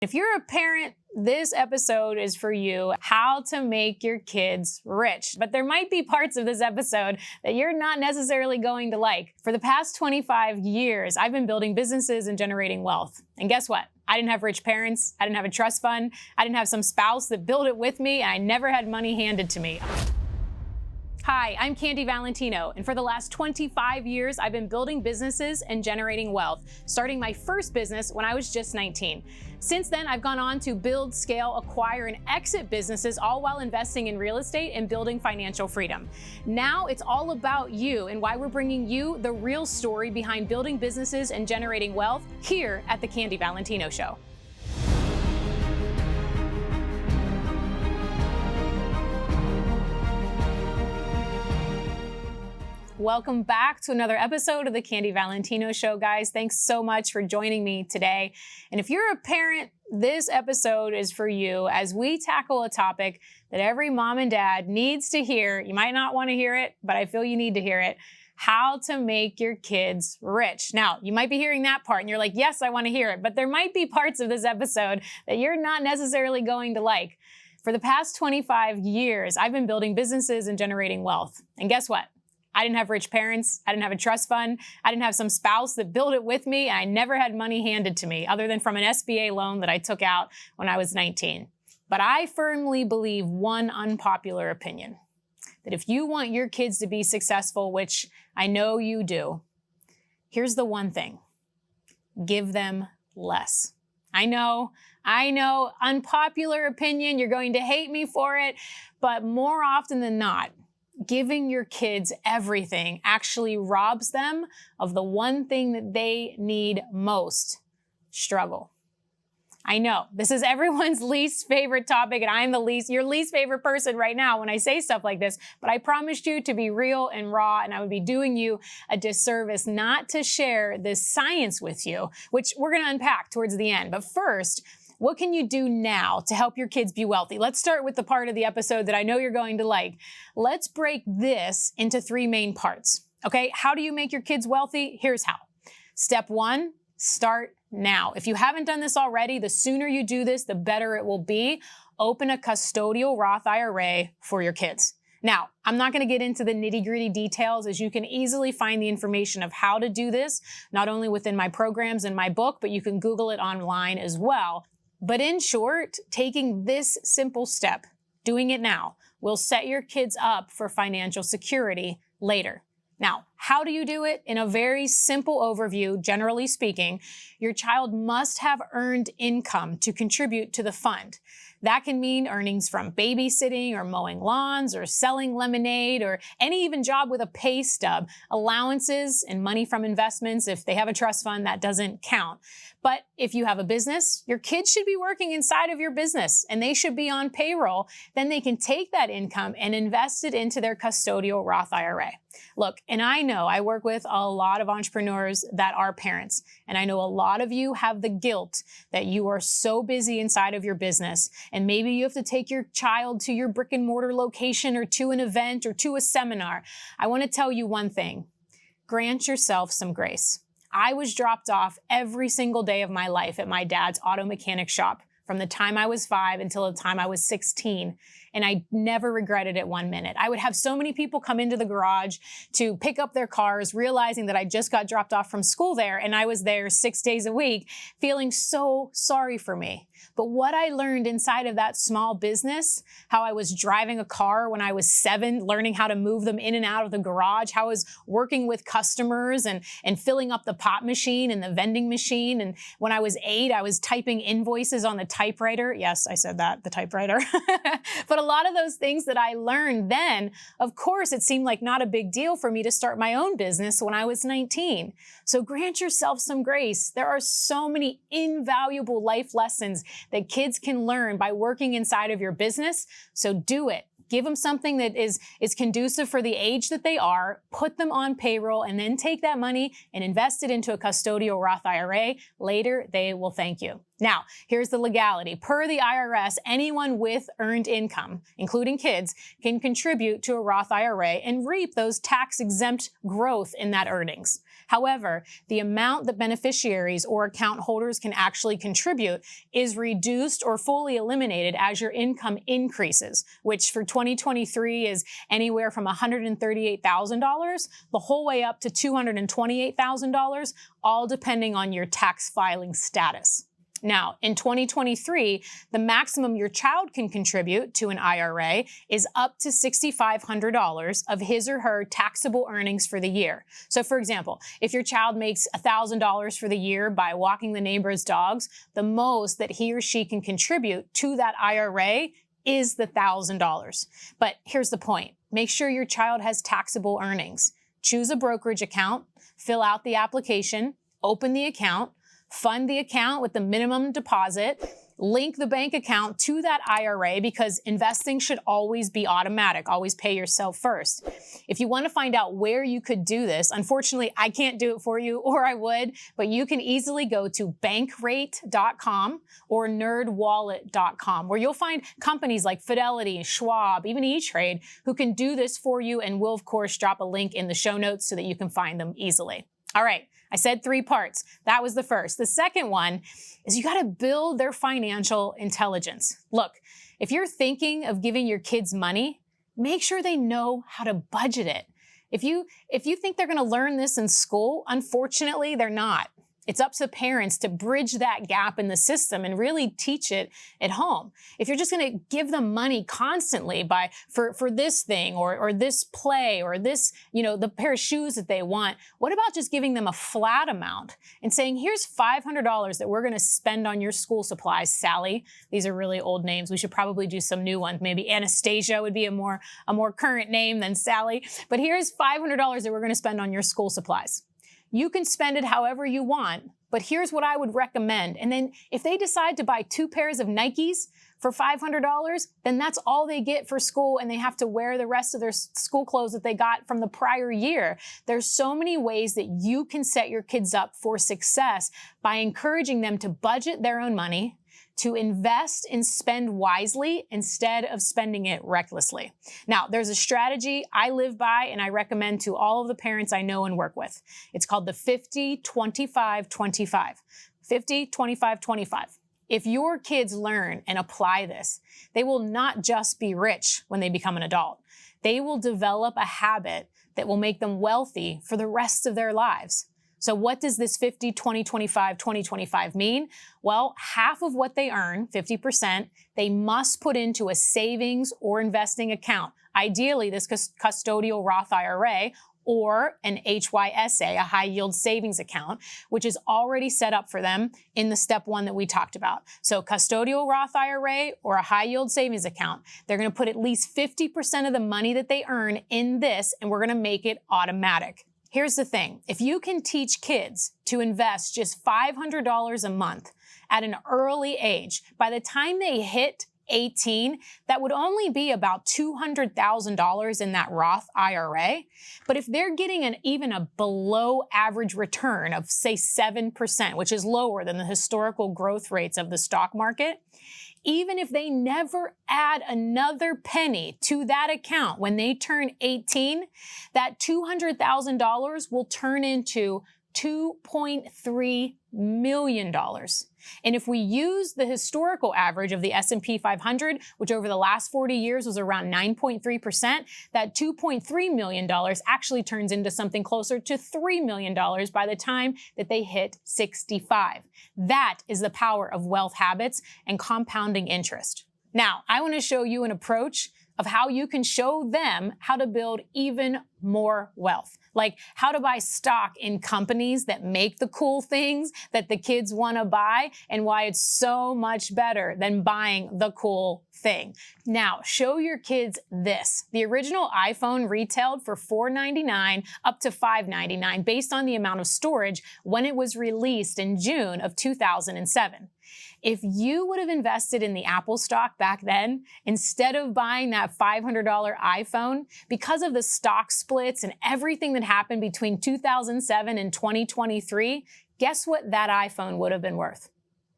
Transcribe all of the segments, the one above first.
If you're a parent, this episode is for you. How to make your kids rich. But there might be parts of this episode that you're not necessarily going to like. For the past 25 years, I've been building businesses and generating wealth. And guess what? I didn't have rich parents. I didn't have a trust fund. I didn't have some spouse that built it with me. And I never had money handed to me. Hi, I'm Candy Valentino, and for the last 25 years, I've been building businesses and generating wealth, starting my first business when I was just 19. Since then, I've gone on to build, scale, acquire, and exit businesses, all while investing in real estate and building financial freedom. Now it's all about you and why we're bringing you the real story behind building businesses and generating wealth here at the Candy Valentino Show. Welcome back to another episode of the Candy Valentino Show, guys. Thanks so much for joining me today. And if you're a parent, this episode is for you as we tackle a topic that every mom and dad needs to hear. You might not want to hear it, but I feel you need to hear it. How to make your kids rich. Now, you might be hearing that part and you're like, yes, I want to hear it, but there might be parts of this episode that you're not necessarily going to like. For the past 25 years, I've been building businesses and generating wealth. And guess what? I didn't have rich parents. I didn't have a trust fund. I didn't have some spouse that built it with me. And I never had money handed to me other than from an SBA loan that I took out when I was 19. But I firmly believe one unpopular opinion, that if you want your kids to be successful, which I know you do, here's the one thing: give them less. I know, unpopular opinion. You're going to hate me for it, but more often than not, giving your kids everything actually robs them of the one thing that they need most: struggle. I know this is everyone's least favorite topic, and I'm your least favorite person right now when I say stuff like this, but I promised you to be real and raw, and I would be doing you a disservice not to share this science with you, which we're going to unpack towards the end. But first, what can you do now to help your kids be wealthy? Let's start with the part of the episode that I know you're going to like. Let's break this into three main parts. Okay, how do you make your kids wealthy? Here's how. Step one, start now. If you haven't done this already, the sooner you do this, the better it will be. Open a custodial Roth IRA for your kids. Now, I'm not going to get into the nitty-gritty details, as you can easily find the information of how to do this, not only within my programs and my book, but you can Google it online as well. But in short, taking this simple step, doing it now, will set your kids up for financial security later. Now, how do you do it? In a very simple overview, generally speaking, your child must have earned income to contribute to the fund. That can mean earnings from babysitting or mowing lawns or selling lemonade or any even job with a pay stub. Allowances and money from investments, if they have a trust fund, that doesn't count. But if you have a business, your kids should be working inside of your business and they should be on payroll. Then they can take that income and invest it into their custodial Roth IRA. Look, and I know I work with a lot of entrepreneurs that are parents, and I know a lot of you have the guilt that you are so busy inside of your business, and maybe you have to take your child to your brick and mortar location or to an event or to a seminar. I want to tell you one thing: grant yourself some grace. I was dropped off every single day of my life at my dad's auto mechanic shop from the time I was 5 until the time I was 16. And I never regretted it 1 minute. I would have so many people come into the garage to pick up their cars, realizing that I just got dropped off from school there, and I was there 6 days a week, feeling so sorry for me. But what I learned inside of that small business, how I was driving a car when I was 7, learning how to move them in and out of the garage, how I was working with customers and filling up the pop machine and the vending machine. And when I was 8, I was typing invoices on the typewriter. Yes, I said that, the typewriter. But a lot of those things that I learned then, of course, it seemed like not a big deal for me to start my own business when I was 19. So grant yourself some grace. There are so many invaluable life lessons that kids can learn by working inside of your business. So do it. Give them something that is conducive for the age that they are, put them on payroll, and then take that money and invest it into a custodial Roth IRA. Later, they will thank you. Now, here's the legality. Per the IRS, anyone with earned income, including kids, can contribute to a Roth IRA and reap those tax-exempt growth in that earnings. However, the amount that beneficiaries or account holders can actually contribute is reduced or fully eliminated as your income increases, which for 2023 is anywhere from $138,000 the whole way up to $228,000, all depending on your tax filing status. Now, in 2023, the maximum your child can contribute to an IRA is up to $6,500 of his or her taxable earnings for the year. So for example, if your child makes $1,000 for the year by walking the neighbor's dogs, the most that he or she can contribute to that IRA is the $1,000. But here's the point. Make sure your child has taxable earnings. Choose a brokerage account, fill out the application, open the account, fund the account with the minimum deposit, link the bank account to that IRA because investing should always be automatic. Always pay yourself first. If you want to find out where you could do this, unfortunately, I can't do it for you, or I would, but you can easily go to bankrate.com or nerdwallet.com, where you'll find companies like Fidelity, Schwab, even E-Trade, who can do this for you, and we'll, of course, drop a link in the show notes so that you can find them easily. All right. I said 3 parts. That was the first. The second one is you got to build their financial intelligence. Look, if you're thinking of giving your kids money, make sure they know how to budget it. If you think they're going to learn this in school, unfortunately, they're not. It's up to parents to bridge that gap in the system and really teach it at home. If you're just going to give them money constantly for this thing or this play or this, the pair of shoes that they want, what about just giving them a flat amount and saying, here's $500 that we're going to spend on your school supplies, Sally. These are really old names. We should probably do some new ones. Maybe Anastasia would be a more current name than Sally. But here's $500 that we're going to spend on your school supplies. You can spend it however you want, but here's what I would recommend. And then if they decide to buy 2 pairs of Nikes for $500, then that's all they get for school, and they have to wear the rest of their school clothes that they got from the prior year. There's so many ways that you can set your kids up for success by encouraging them to budget their own money, to invest and spend wisely instead of spending it recklessly. Now, there's a strategy I live by and I recommend to all of the parents I know and work with. It's called the 50-25-25. 50-25-25. If your kids learn and apply this, they will not just be rich when they become an adult. They will develop a habit that will make them wealthy for the rest of their lives. So what does this 50-20-25-20-25 mean? Well, half of what they earn, 50%, they must put into a savings or investing account. Ideally, this custodial Roth IRA or an HYSA, a high yield savings account, which is already set up for them in the step 1 that we talked about. So custodial Roth IRA or a high yield savings account, they're going to put at least 50% of the money that they earn in this, and we're going to make it automatic. Here's the thing. If you can teach kids to invest just $500 a month at an early age, by the time they hit 18, that would only be about $200,000 in that Roth IRA. But if they're getting even a below average return of, say, 7%, which is lower than the historical growth rates of the stock market, even if they never add another penny to that account when they turn 18, that $200,000 will turn into $2.3 million. And if we use the historical average of the S&P 500, which over the last 40 years was around 9.3%, that $2.3 million actually turns into something closer to $3 million by the time that they hit 65. That is the power of wealth habits and compounding interest. Now, I want to show you an approach of how you can show them how to build even more wealth. Like how to buy stock in companies that make the cool things that the kids want to buy, and why it's so much better than buying the cool thing. Now, show your kids this. The original iPhone retailed for $499 up to $599 based on the amount of storage when it was released in June of 2007. If you would have invested in the Apple stock back then, instead of buying that $500 iPhone, because of the stock splits and everything that happened between 2007 and 2023, guess what that iPhone would have been worth?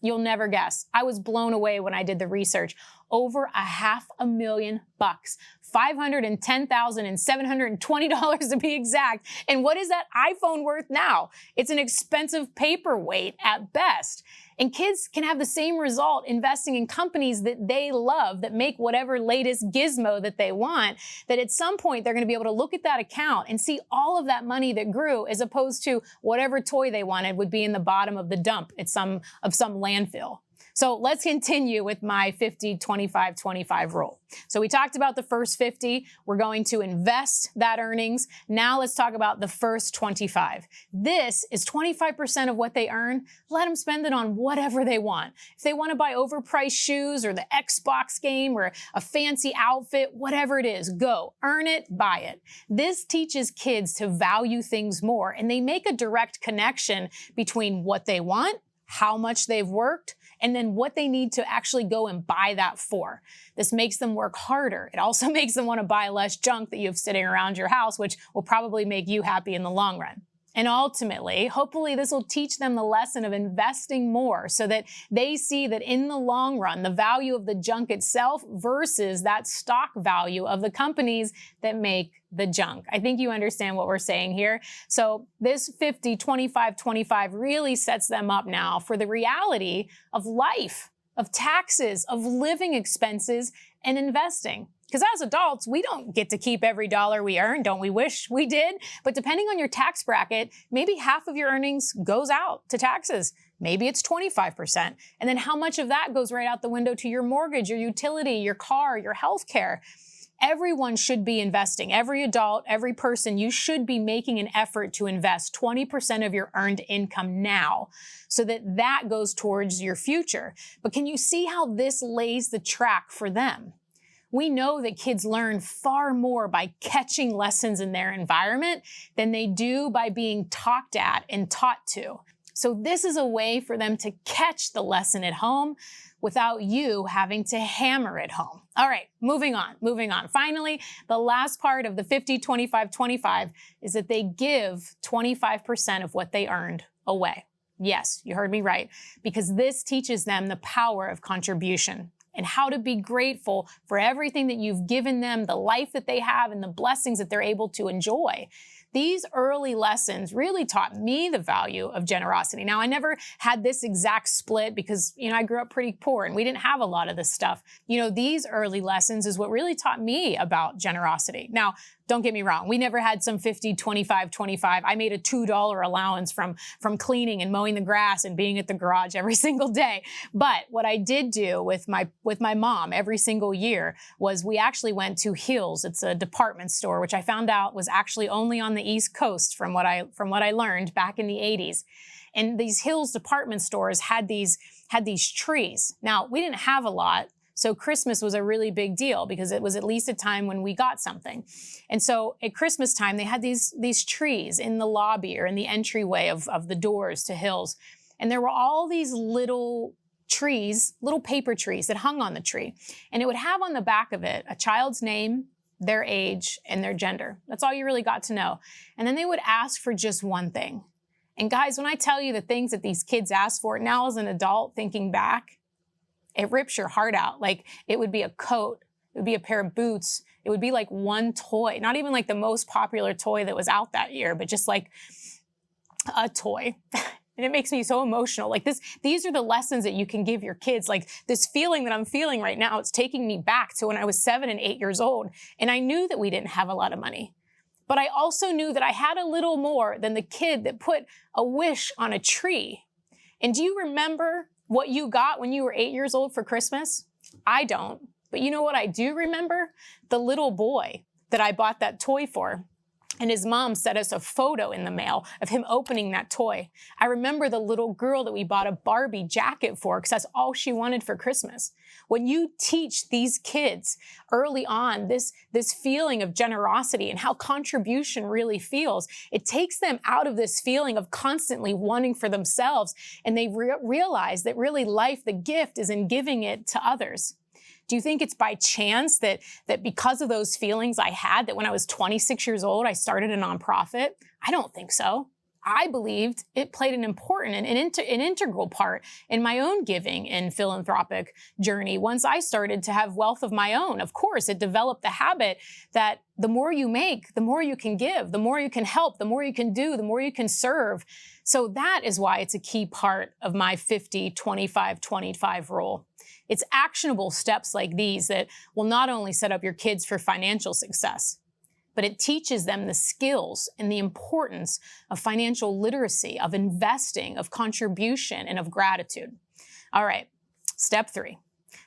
You'll never guess. I was blown away when I did the research. Over $500,000, $510,720 to be exact. And what is that iPhone worth now? It's an expensive paperweight at best. And kids can have the same result investing in companies that they love, that make whatever latest gizmo that they want, that at some point they're going to be able to look at that account and see all of that money that grew, as opposed to whatever toy they wanted would be in the bottom of the dump at some landfill. So let's continue with my 50-25-25 rule. So we talked about the first 50. We're going to invest that earnings. Now let's talk about the first 25. This is 25% of what they earn. Let them spend it on whatever they want. If they want to buy overpriced shoes or the Xbox game or a fancy outfit, whatever it is, go. Earn it, buy it. This teaches kids to value things more, and they make a direct connection between what they want, how much they've worked, and then what they need to actually go and buy that for. This makes them work harder. It also makes them want to buy less junk that you have sitting around your house, which will probably make you happy in the long run. And ultimately, hopefully this will teach them the lesson of investing more so that they see that in the long run, the value of the junk itself versus that stock value of the companies that make the junk. I think you understand what we're saying here. So this 50-25-25 really sets them up now for the reality of life, of taxes, of living expenses, and investing. Because as adults, we don't get to keep every dollar we earn. Don't we wish we did? But depending on your tax bracket, maybe half of your earnings goes out to taxes. Maybe it's 25%. And then how much of that goes right out the window to your mortgage, your utility, your car, your health care? Everyone should be investing. Every adult, every person, you should be making an effort to invest 20% of your earned income now so that that goes towards your future. But can you see how this lays the track for them? We know that kids learn far more by catching lessons in their environment than they do by being talked at and taught to. So this is a way for them to catch the lesson at home without you having to hammer it home. All right, moving on. Finally, the last part of the 50-25-25 is that they give 25% of what they earned away. Yes, you heard me right, because this teaches them the power of contribution and how to be grateful for everything that you've given them, the life that they have, and the blessings that they're able to enjoy. These early lessons really taught me the value of generosity. Now, I never had this exact split because, I grew up pretty poor and we didn't have a lot of this stuff. These early lessons is what really taught me about generosity. Now, don't get me wrong. We never had some 50-25-25. I made a $2 allowance from cleaning and mowing the grass and being at the garage every single day. But what I did do with my mom every single year was we actually went to Hills. It's a department store, which I found out was actually only on the East Coast from what I learned back in the 80s. And these Hills department stores had these trees. Now, we didn't have a lot. So Christmas was a really big deal because it was at least a time when we got something. And so at Christmas time, they had these trees in the lobby or in the entryway of the doors to Hills. And there were all these little trees, little paper trees that hung on the tree. And it would have on the back of it a child's name, their age, and their gender. That's all you really got to know. And then they would ask for just one thing. And guys, when I tell you the things that these kids asked for, now as an adult thinking back, it rips your heart out. Like it would be a coat, it would be a pair of boots, it would be like one toy, not even like the most popular toy that was out that year, but just like a toy. And it makes me so emotional. Like these are the lessons that you can give your kids. Like this feeling that I'm feeling right now, it's taking me back to when I was 7 and 8 years old. And I knew that we didn't have a lot of money. But I also knew that I had a little more than the kid that put a wish on a tree. And do you remember what you got when you were 8 years old for Christmas? I don't. But you know what I do remember? The little boy that I bought that toy for. And his mom sent us a photo in the mail of him opening that toy. I remember the little girl that we bought a Barbie jacket for because that's all she wanted for Christmas. When you teach these kids early on this feeling of generosity and how contribution really feels, it takes them out of this feeling of constantly wanting for themselves, and they realize that really life, the gift, is in giving it to others. Do you think it's by chance that because of those feelings I had, that when I was 26 years old, I started a nonprofit? I don't think so. I believed it played an important and an integral part in my own giving and philanthropic journey. Once I started to have wealth of my own, of course, it developed the habit that the more you make, the more you can give, the more you can help, the more you can do, the more you can serve. So that is why it's a key part of my 50-25-25 rule. It's actionable steps like these that will not only set up your kids for financial success, but it teaches them the skills and the importance of financial literacy, of investing, of contribution, and of gratitude. All right, step 3.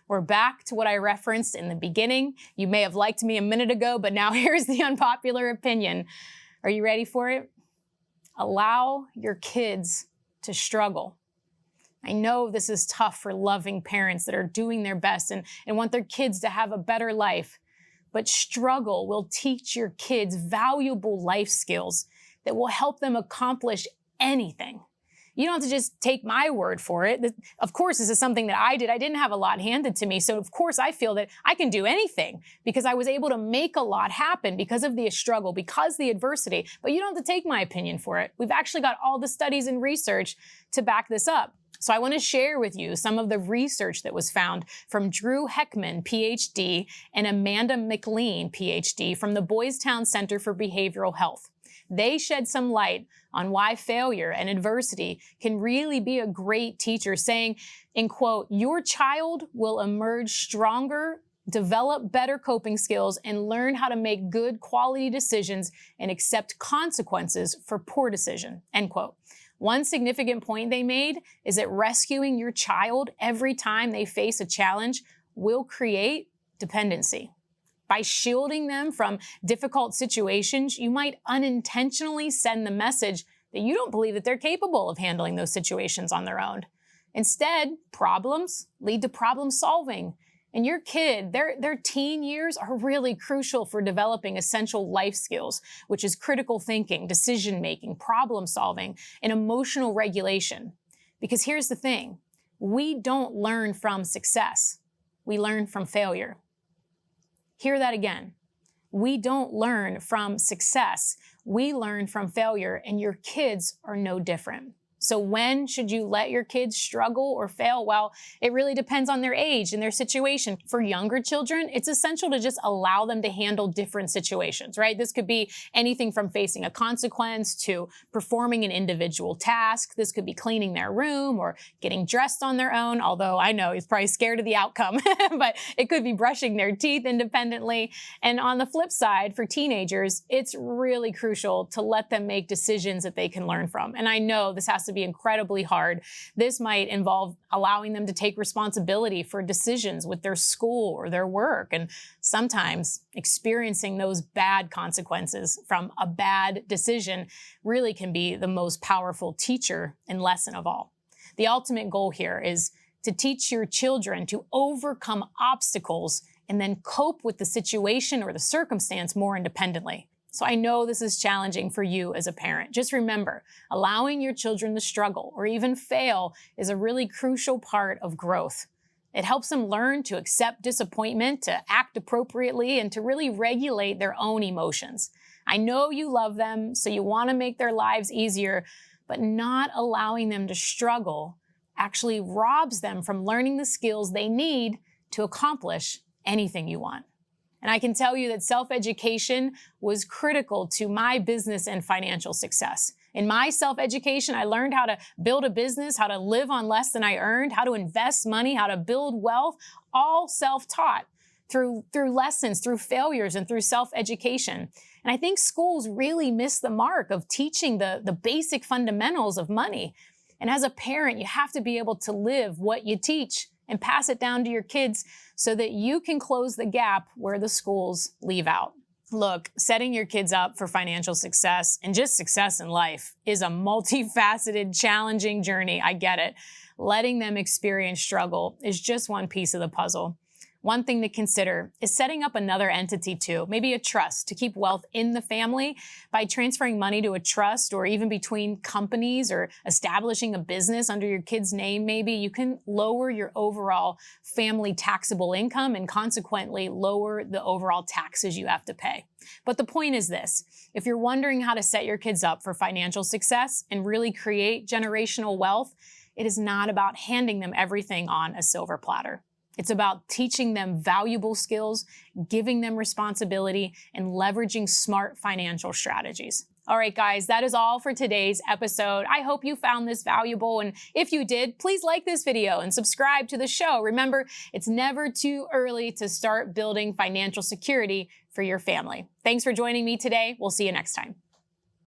We're back to what I referenced in the beginning. You may have liked me a minute ago, but now here's the unpopular opinion. Are you ready for it? Allow your kids to struggle. I know this is tough for loving parents that are doing their best and want their kids to have a better life. But struggle will teach your kids valuable life skills that will help them accomplish anything. You don't have to just take my word for it. Of course, this is something that I did. I didn't have a lot handed to me. So of course, I feel that I can do anything because I was able to make a lot happen because of the struggle, because of the adversity. But you don't have to take my opinion for it. We've actually got all the studies and research to back this up. So I want to share with you some of the research that was found from Drew Heckman, PhD, and Amanda McLean, PhD, from the Boys Town Center for Behavioral Health. They shed some light on why failure and adversity can really be a great teacher, saying, in quote, "Your child will emerge stronger, develop better coping skills, and learn how to make good quality decisions and accept consequences for poor decision," end quote. One significant point they made is that rescuing your child every time they face a challenge will create dependency. By shielding them from difficult situations, you might unintentionally send the message that you don't believe that they're capable of handling those situations on their own. Instead, problems lead to problem solving. And your kid, their teen years are really crucial for developing essential life skills, which is critical thinking, decision-making, problem-solving, and emotional regulation. Because here's the thing, we don't learn from success, we learn from failure. Hear that again. We don't learn from success, we learn from failure, and your kids are no different. So when should you let your kids struggle or fail? Well, it really depends on their age and their situation. For younger children, it's essential to just allow them to handle different situations, right? This could be anything from facing a consequence to performing an individual task. This could be cleaning their room or getting dressed on their own, although I know he's probably scared of the outcome, but it could be brushing their teeth independently. And on the flip side, for teenagers, it's really crucial to let them make decisions that they can learn from. And I know this has to be incredibly hard. This might involve allowing them to take responsibility for decisions with their school or their work, and sometimes experiencing those bad consequences from a bad decision really can be the most powerful teacher and lesson of all. The ultimate goal here is to teach your children to overcome obstacles and then cope with the situation or the circumstance more independently. So I know this is challenging for you as a parent. Just remember, allowing your children to struggle or even fail is a really crucial part of growth. It helps them learn to accept disappointment, to act appropriately, and to really regulate their own emotions. I know you love them, so you want to make their lives easier, but not allowing them to struggle actually robs them from learning the skills they need to accomplish anything you want. And I can tell you that self-education was critical to my business and financial success. In my self-education, I learned how to build a business, how to live on less than I earned, how to invest money, how to build wealth, all self-taught through lessons, through failures, and through self-education. And I think schools really miss the mark of teaching the basic fundamentals of money. And as a parent, you have to be able to live what you teach and pass it down to your kids so that you can close the gap where the schools leave out. Look, setting your kids up for financial success and just success in life is a multifaceted, challenging journey. I get it. Letting them experience struggle is just one piece of the puzzle. One thing to consider is setting up another entity too, maybe a trust, to keep wealth in the family. By transferring money to a trust, or even between companies, or establishing a business under your kid's name, maybe, you can lower your overall family taxable income and consequently lower the overall taxes you have to pay. But the point is this: if you're wondering how to set your kids up for financial success and really create generational wealth, it is not about handing them everything on a silver platter. It's about teaching them valuable skills, giving them responsibility, and leveraging smart financial strategies. All right, guys, that is all for today's episode. I hope you found this valuable, and if you did, please like this video and subscribe to the show. Remember, it's never too early to start building financial security for your family. Thanks for joining me today. We'll see you next time.